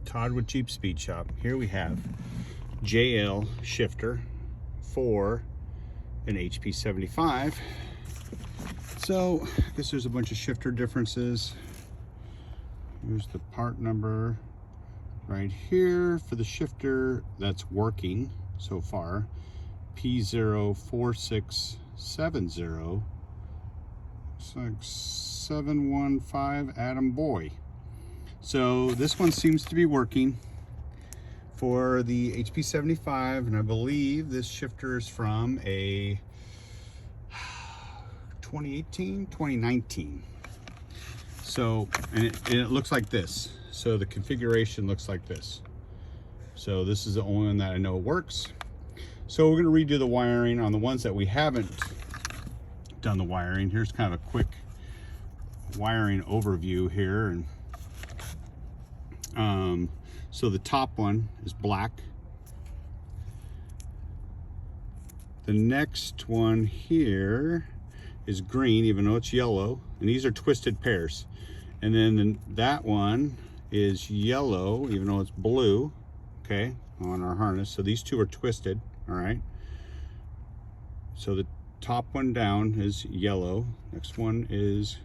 Todd with Jeep Speed Shop. Here we have JL shifter for an HP75. So I guess there's a bunch of shifter differences. Here's the part number right here for the shifter that's working so far. P04670. Looks like 715 Adam Boy. So this one seems to be working for the HP75, and I believe this shifter is from a 2019. So, and it looks like this. So the configuration looks like this. So this is the only one that I know works. So we're going to redo the wiring on the ones that we haven't done the wiring. Here's kind of a quick wiring overview here. And so the top one is black. The next one here is green, even though it's yellow, and these are twisted pairs. And then that one is yellow, even though it's blue, okay, on our harness. So these two are twisted, all right. So the top one down is yellow. Next one is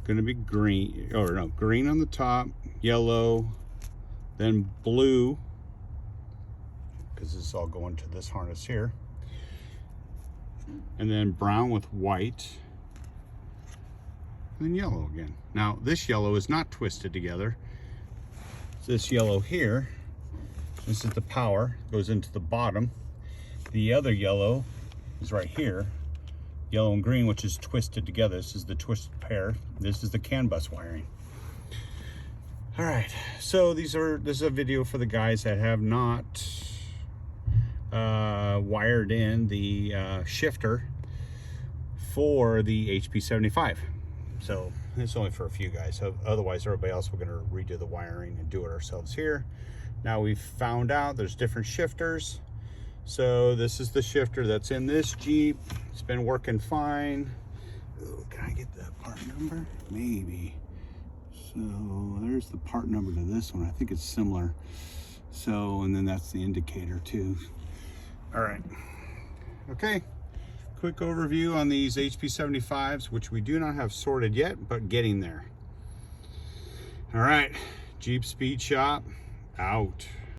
gonna be green, or no, green on the top, yellow, then blue, because this is all going to this harness here, and then brown with white, and then yellow again. Now this yellow is not twisted together. This yellow here, this is the power, goes into the bottom. The other yellow is right here, yellow and green, which is twisted together. This is the twisted pair. This is the CAN bus wiring. All right, so this is a video for the guys that have not wired in the shifter for the HP75. So it's only for a few guys. So otherwise, everybody else, we're gonna redo the wiring and do it ourselves here. Now we've found out there's different shifters. So this is the shifter that's in this Jeep. It's been working fine. Ooh, can I get that part number? Maybe. So there's the part number to this one. I think it's similar. So, and then that's the indicator too. All right. Okay. Quick overview on these HP75s, which we do not have sorted yet, but getting there. All right. Jeep Speed Shop out.